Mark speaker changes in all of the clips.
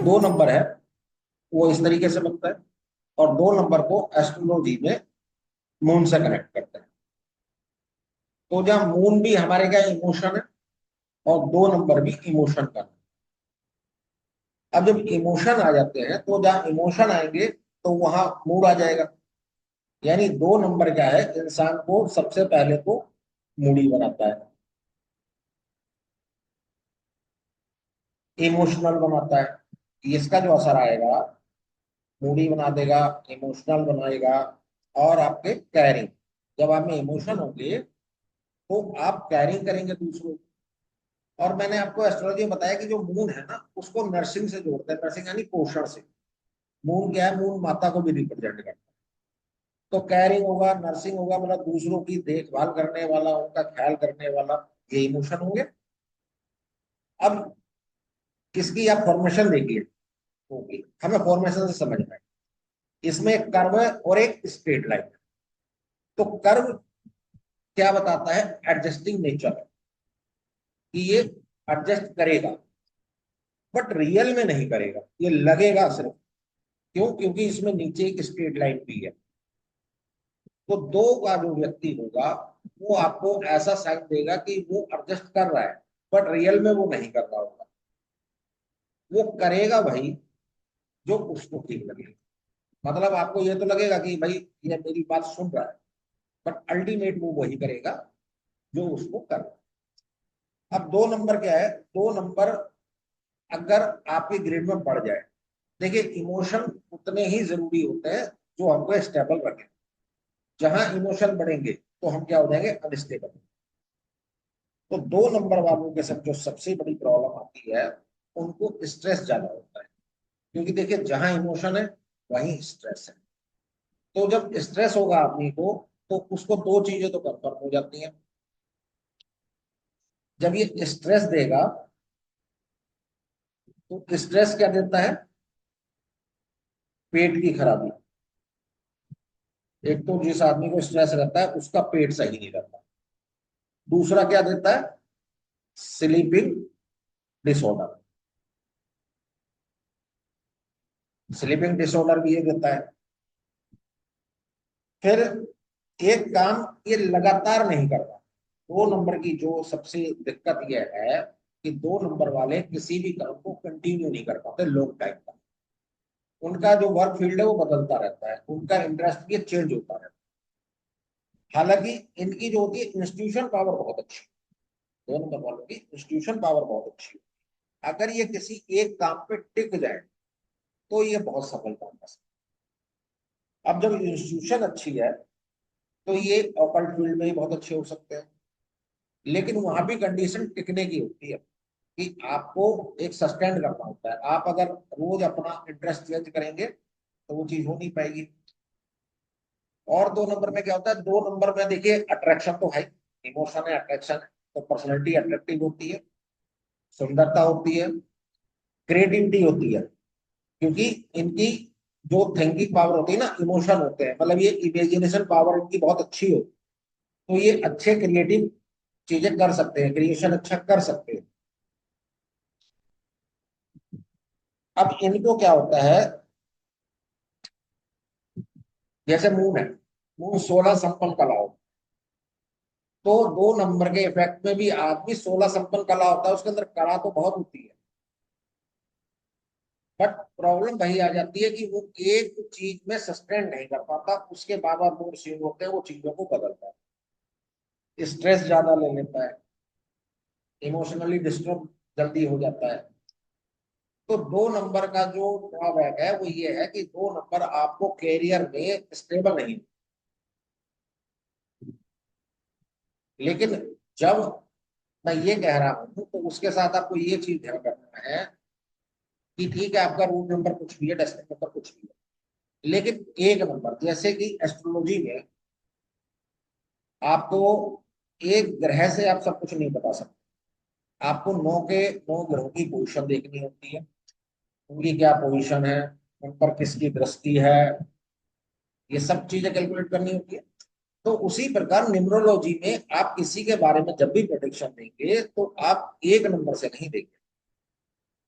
Speaker 1: दो नंबर है वो इस तरीके से बनता है, और दो नंबर को एस्ट्रोलॉजी में मून से कनेक्ट करते हैं। तो जहाँ मून भी हमारे क्या इमोशन है, और दो नंबर भी इमोशन का। अब जब इमोशन आ जाते हैं तो जहाँ इमोशन आएंगे तो वहां मूड आ जाएगा। यानी दो नंबर क्या है, इंसान को सबसे पहले तो मूडी बनाता है, इमोशनल बनाता है। इसका जो असर आएगा, मूडी बना देगा, इमोशनल बनाएगा, और आपके कैरिंग। जब आप में इमोशन होंगे तो आप कैरिंग करेंगे दूसरों को। और मैंने आपको एस्ट्रोलॉजी में बताया कि जो मून है ना, उसको नर्सिंग से जोड़ते हैं। नर्सिंग यानी पोषण से। मून क्या है, मून माता को भी रिप्रेजेंट करता है। तो कैरिंग होगा, नर्सिंग होगा, मतलब दूसरों की देखभाल करने वाला, उनका ख्याल करने वाला, ये इमोशन होंगे। अब किसकी आप फॉर्मेशन देखिए होगी, हमें फॉर्मेशन से समझना है। इसमें एक कर्व है और एक स्ट्रेट लाइन है। तो कर्व क्या बताता है, एडजस्टिंग नेचर, कि ये एडजस्ट करेगा, बट रियल में नहीं करेगा, ये लगेगा सिर्फ। क्यों? क्योंकि इसमें नीचे एक स्ट्रेट लाइन भी है। तो दो का जो व्यक्ति होगा, वो आपको ऐसा साइन देगा कि वो एडजस्ट कर रहा है, बट रियल में वो नहीं कर रहा होगा। वो करेगा भाई जो उसको ठीक लगे। मतलब आपको ये तो लगेगा कि भाई ये मेरी बात सुन रहा है, बट अल्टीमेट वो वही करेगा जो उसको करना है। अब दो नंबर क्या है, दो नंबर अगर आपके ग्रेड में बढ़ जाए, देखिए इमोशन उतने ही जरूरी होते हैं जो हमको स्टेबल रखें। जहां इमोशन बढ़ेंगे तो हम क्या हो जाएंगे, अनस्टेबल। तो दो नंबर वालों के साथ जो सबसे बड़ी प्रॉब्लम आती है, उनको स्ट्रेस ज्यादा होता है। क्योंकि देखिए जहां इमोशन है वहीं स्ट्रेस है। तो जब स्ट्रेस होगा आदमी को, तो उसको दो चीजें तो कंफर्म हो जाती हैं। जब ये स्ट्रेस देगा, तो स्ट्रेस क्या देता है, पेट की खराबी। एक तो जिस आदमी को स्ट्रेस रहता है उसका पेट सही नहीं रहता। दूसरा क्या देता है, स्लीपिंग डिसऑर्डर। स्लीपिंग डिसऑर्डर भी ये देता है। फिर एक काम ये लगातार नहीं करता। दो नंबर की जो सबसे दिक्कत यह है कि दो नंबर वाले किसी भी काम को कंटिन्यू नहीं कर पाते लॉन्ग टाइम तक। उनका जो वर्क फील्ड है वो बदलता रहता है, उनका इंटरेस्ट भी चेंज होता रहता है। हालांकि इनकी जो होती है इंस्टीट्यूशन पावर बहुत अच्छी है। दो नंबर वालों की इंस्टीट्यूशन पावर बहुत अच्छी है। अगर ये किसी एक काम पे टिक जाए तो ये बहुत सफल काम कर सकते हैं। अब जब इंस्टीट्यूशन अच्छी है तो ये ऑकल्ट फील्ड में ही बहुत अच्छे हो सकते हैं। लेकिन वहां भी कंडीशन टिकने की होती है, कि आपको एक सस्टेन करना होता है। आप अगर रोज अपना इंटरेस्ट चेंज करेंगे तो वो चीज हो नहीं पाएगी। और दो नंबर में क्या होता है, दो नंबर में देखिए अट्रैक्शन तो है, इमोशन है, अट्रैक्शन है। तो पर्सनैलिटी अट्रैक्टिव होती है, सुंदरता होती है, क्रिएटिविटी होती है। क्योंकि इनकी जो थिंकिंग पावर होती है ना, इमोशन होते हैं, मतलब ये इमेजिनेशन पावर इनकी बहुत अच्छी हो, तो ये अच्छे क्रिएटिव चीजें कर सकते हैं, क्रिएशन अच्छा कर सकते हैं। अब इनको क्या होता है, जैसे मून है, मून 16 संपन्न कला हो। तो दो नंबर के इफेक्ट में भी आदमी 16 संपन्न कला होता है, उसके अंदर कला तो बहुत होती है। बट प्रॉब्लम वही आ जाती है कि वो एक चीज में सस्टेन नहीं कर पाता, उसके बाद मूड स्विंग होते हैं, वो चीजों को बदलता है, स्ट्रेस ज्यादा ले लेता है, इमोशनली डिस्टर्ब जल्दी हो जाता है। तो दो नंबर का जो ड्रॉबैक है वो ये है कि दो नंबर आपको कैरियर में स्टेबल नहीं। लेकिन जब मैं ये कह रहा हूं तो उसके साथ आपको ये चीज ध्यान रखना है कि ठीक है आपका रूट नंबर कुछ भी है, डेस्टिनी नंबर कुछ भी है, लेकिन एक नंबर, जैसे कि एस्ट्रोलॉजी में आपको एक ग्रह से आप सब कुछ नहीं बता सकते। आपको नौ के नौ ग्रहों की पोजीशन देखनी होती है, उनकी क्या पोजीशन है, उन पर किसकी दृष्टि है, ये सब चीजें कैलकुलेट करनी होती है। तो उसी प्रकार न्यूमरोलॉजी में आप किसी के बारे में जब भी प्रोडिक्शन देंगे तो आप एक नंबर से नहीं देंगे।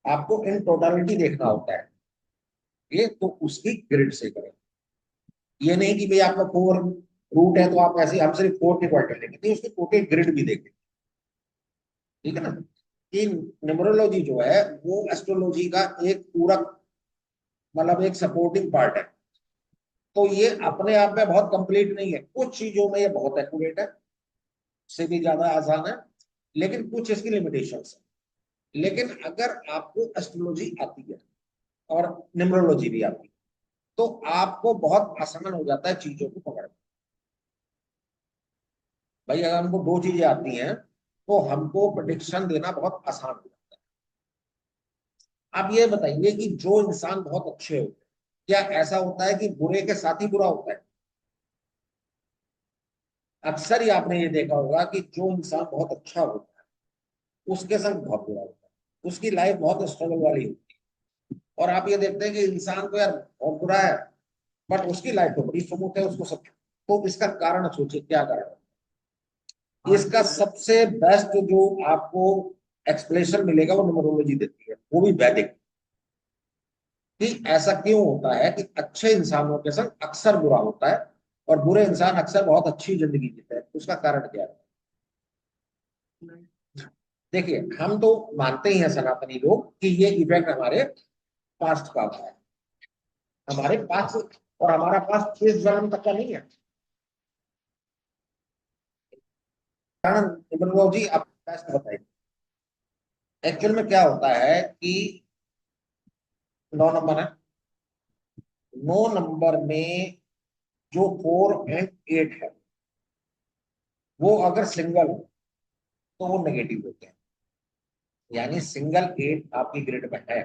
Speaker 1: आपको इन टोटलिटी देखना होता है, ये तो उसकी ग्रिड से करें। ये नहीं कि भाई आपका 4 रूट है तो आप ऐसे हम सिर्फ 4 की क्वार्टर लेंगे, नहीं, उसकी टोटल ग्रिड भी देखें। ठीक है ना, कि न्यूमरोलॉजी जो है वो एस्ट्रोलॉजी का एक पूरक, मतलब एक सपोर्टिंग पार्ट है। तो ये अपने आप में बहुत कंप्लीट नहीं है, कुछ चीजों में ये बहुत एक्यूरेट है, से भी ज्यादा आसान है, लेकिन कुछ इसकी लिमिटेशंस है। लेकिन अगर आपको एस्ट्रोलॉजी आती है और न्यूमरोलॉजी भी आती है, तो आपको बहुत आसान हो जाता है चीजों को पकड़ना। भाई अगर हमको दो चीजें आती हैं तो हमको प्रेडिक्शन देना बहुत आसान हो जाता है। आप ये बताइए कि जो इंसान बहुत अच्छे होते हैं, क्या ऐसा होता है कि बुरे के साथ ही बुरा होता है? अक्सर ही आपने ये देखा होगा कि जो इंसान बहुत अच्छा होता है उसके संग बहुत बुरा होता है, उसकी लाइफ बहुत स्ट्रगल वाली होती है। और आप ये देखते हैं कि इंसान तो यार बहुत बुरा है, बट उसकी लाइफ तो बड़ी स्मूथ है, उसको सब। तो इसका कारण सोचिए क्या कारण है? इसका सबसे बेस्ट जो आपको एक्सप्लेनेशन मिलेगा वो न्यूमरोलॉजी देती है, वो भी वैदिक। कि ऐसा क्यों होता है कि अच्छे इंसानों के संग अक्सर बुरा होता है और बुरे इंसान अक्सर बहुत अच्छी जिंदगी जीते हैं, उसका कारण क्या है? देखिए, हम तो मानते ही हैं सनातनी लोग कि ये इफेक्ट हमारे पास्ट का है, हमारे पास, और हमारा पास्ट इस जन्म तक का नहीं है। कारण न्यूमरोलॉजी आप बेस्ट बताइए। एक्चुअल में क्या होता है कि 9 नंबर है, 9 नंबर में जो 4 एंड 8 है, वो अगर सिंगल हो तो वो नेगेटिव होते हैं। यानी सिंगल 8 आपकी ग्रिड में है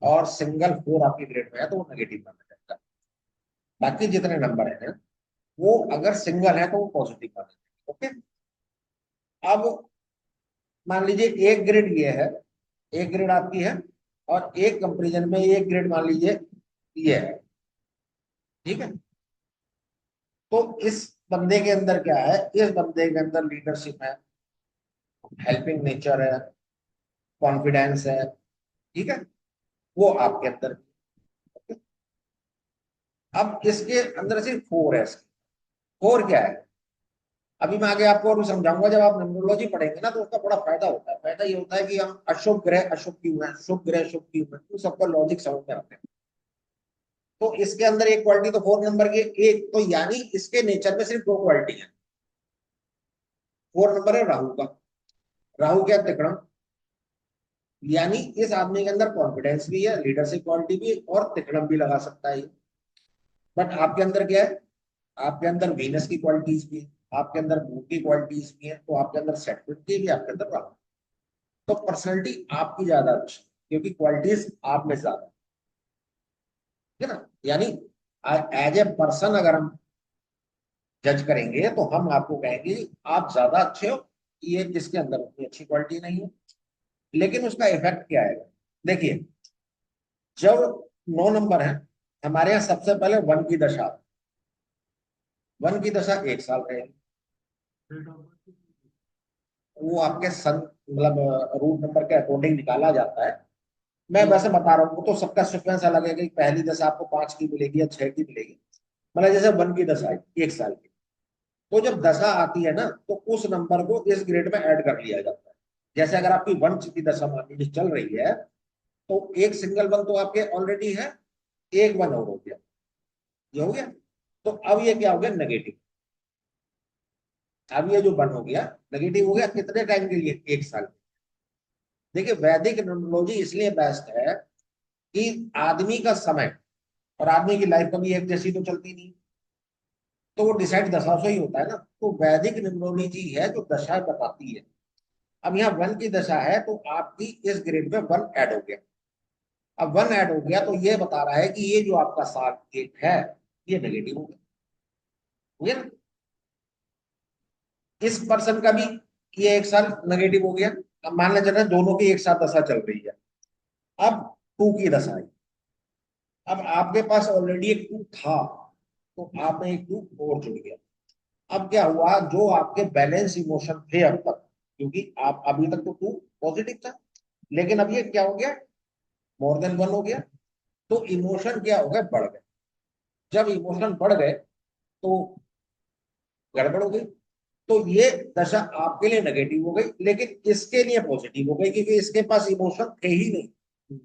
Speaker 1: और सिंगल 4 आपकी ग्रिड में है तो वो नेगेटिव माना जाता है। बाकी जितने नंबर हैं वो अगर सिंगल है तो वो पॉजिटिव माना जाता है। ओके। अब मान लीजिए एक ग्रिड ये है, एक ग्रिड आपकी है, और एक कंपेरिजन में एक ग्रिड मान लीजिए ये है। ठीक है, तो इस बंदे के अंदर क्या है, इस बंदे के अंदर लीडरशिप है, हेल्पिंग नेचर है, कॉन्फिडेंस है। ठीक है, वो आपके अंदर। अब इसके अंदर सिर्फ 4 है, इसके 4 क्या है, अभी मैं आगे आपको और भी समझाऊंगा। जब आप न्यूमरोलॉजी पढ़ेंगे ना तो उसका बड़ा फायदा होता है। फायदा ये होता है कि हम अशुभ ग्रह अशुभ क्यों है, शुभ ग्रह शुभ क्यों है, तो सबका लॉजिक समझ में आता है। तो इसके अंदर एक क्वालिटी तो 4 नंबर की, एक तो यानी इसके नेचर में सिर्फ 2 क्वालिटी है। 4 नंबर है राहु का। राहु क्या, तिकड़म। यानी इस आदमी के अंदर कॉन्फिडेंस भी है, लीडरशिप क्वालिटी भी, और तिकड़म भी लगा सकता है। बट आपके अंदर क्या है, आपके अंदर वीनस की क्वालिटीज भी है, आपके अंदर मून की क्वालिटीज भी है, तो आपके अंदर सेटलमेंट की भी, आपके अंदर राहु। तो पर्सनैलिटी आपकी ज्यादा अच्छी, क्योंकि क्वालिटीज आप में ज्यादा, है ना। यानी एज ए पर्सन अगर हम जज करेंगे तो हम आपको कहेंगे आप ज्यादा अच्छे हो, ये इसके अंदर उतनी अच्छी क्वालिटी नहीं है। लेकिन उसका इफेक्ट क्या है, देखिए, जब 9 नंबर है, हमारे यहाँ सबसे पहले वन की दशा। वन की दशा 1 साल रहेगी। वो आपके सन, मतलब रूट नंबर के अकॉर्डिंग निकाला जाता है। मैं वैसे बता रहा हूँ, वो तो सबका सीक्वेंस अलग है कि पहली दशा आपको 5 की मिलेगी या 6 की मिलेगी। मतलब जैसे वन की दशा है 1 साल की, तो जब दशा आती है ना तो उस नंबर को इस ग्रेड में ऐड कर लिया जाता है। जैसे अगर आपकी वन की दशा मान लीजिए चल रही है, तो एक सिंगल वन तो आपके ऑलरेडी है, एक वन और हो गया, ये हो गया। तो अब ये क्या हो गया, नेगेटिव। अब ये जो वन हो गया नेगेटिव हो गया, कितने टाइम के लिए, 1 साल। देखिए, वैदिक न्यूमरोलॉजी इसलिए बेस्ट है कि आदमी का समय और आदमी की लाइफ कभी एक जैसी तो चलती नहीं, तो वो डिसाइड दशा से ही होता है ना। तो वैदिक न्यूमरोलॉजी है जो दशा बताती है। अब यहाँ वन की दशा है तो आपकी इस ग्रेड में वन ऐड हो गया। अब वन ऐड हो गया तो ये बता रहा है कि ये जो आपका 7 1 है, ये नेगेटिव हो गया। हो गया ना? इस पर्सन का भी ये 1 साल नेगेटिव हो गया। अब मान लें चले दोनों की एक साथ दशा चल रही है, अब टू की दशा आई। अब आपके पास ऑलरेडी एक टू था, तो आप में एक टू और जुड़ गया। अब क्या हुआ, जो आपके बैलेंस इमोशन थे अब तक, क्योंकि आप अभी तक तो टू पॉजिटिव था, लेकिन अब ये क्या हो गया, मोर देन वन हो गया, तो इमोशन क्या हो गए, बढ़ गए। जब इमोशन बढ़ गए तो गड़बड़ हो गई। तो ये दशा आपके लिए नेगेटिव हो गई, लेकिन इसके लिए पॉजिटिव हो गई, क्योंकि इसके पास इमोशन थे ही नहीं।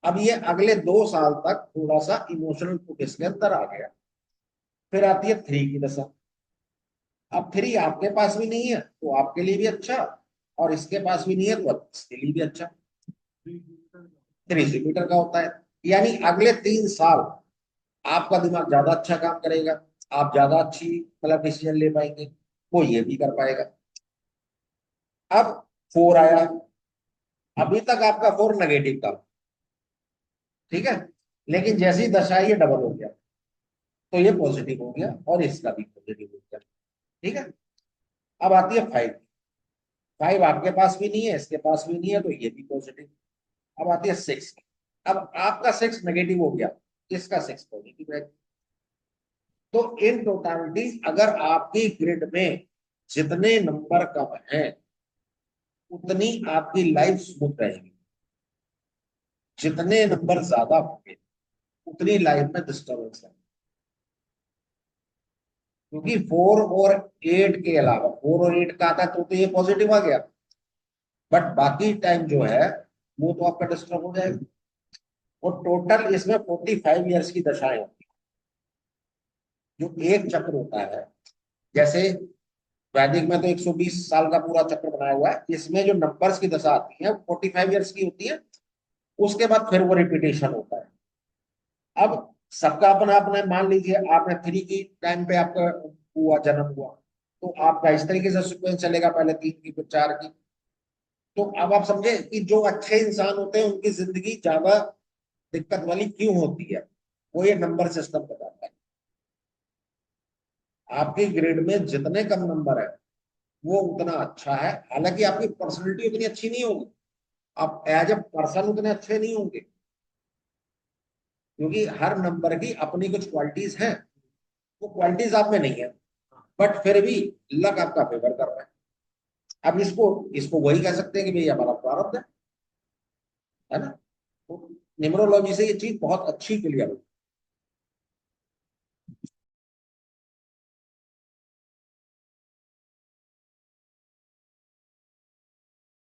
Speaker 1: अब ये अगले 2 साल तक थोड़ा सा इमोशनल पुट इसके अंदर आ गया। फिर आती है थ्री की दशा। अब थ्री आपके पास भी नहीं है तो आपके लिए भी अच्छा, और इसके पास भी नहीं है तो इसके लिए भी अच्छा। 3 जुपिटर का होता है, यानी अगले 3 साल आपका दिमाग ज्यादा अच्छा काम करेगा, आप ज्यादा अच्छी मतलब डिसीजन ले पाएंगे, वो ये भी कर पाएगा। अब फोर आया, अभी तक आपका फोर नेगेटिव था, ठीक है, लेकिन जैसे ही दशा ये डबल हो गया तो ये पॉजिटिव हो गया और इसका भी पॉजिटिव हो गया, ठीक है। अब आती है फाइव। फाइव आपके पास भी नहीं है, इसके पास भी नहीं है, तो ये भी पॉजिटिव। अब आती है सिक्स। अब आपका सिक्स नेगेटिव हो गया, इसका सिक्स पॉजिटिव है। तो इन टोटालिटी अगर आपकी ग्रिड में जितने नंबर कम हैं उतनी आपकी लाइफ स्मूथ रहेगी, जितने नंबर ज्यादा होंगे उतनी लाइफ में डिस्टर्बेंस है। क्योंकि फोर और एट के अलावा, फोर और एट का आता है तो ये पॉजिटिव आ गया, बट बाकी टाइम जो है वो तो आपका डिस्टर्ब हो जाएगा। और टोटल इसमें 45 ईयर्स की दशाएं होती हैं। जो एक चक्र होता है, जैसे वैदिक में तो 120 साल का पूरा चक्र बनाया हुआ है, इसमें जो नंबर्स की दशा आती है वो 45 ईयर्स की होती है। उसके बाद फिर वो रिपीटेशन होता है। अब सबका अपना अपना, मान लीजिए आपने थ्री की टाइम पे आपका हुआ, जन्म हुआ, तो आपका इस तरीके से सीक्वेंस चलेगा, पहले तीन की फिर चार की। तो अब आप समझे कि जो अच्छे इंसान होते हैं उनकी जिंदगी ज्यादा दिक्कत वाली क्यों होती है, वो ये नंबर सिस्टम बताता है। आपकी ग्रेड में जितने कम नंबर है वो उतना अच्छा है, हालांकि आपकी पर्सनैलिटी उतनी अच्छी नहीं होगी, आप एज ए पर्सन उतने अच्छे नहीं होंगे, क्योंकि हर नंबर की अपनी कुछ क्वालिटीज हैं, वो क्वालिटीज आप में नहीं है, बट फिर भी लक आपका फेवर कर रहा है। अब इसको इसको वही कह सकते हैं कि भाई हमारा प्रारब्ध है ना। तो न्यूमरोलॉजी से ये चीज बहुत अच्छी क्लियर होती है।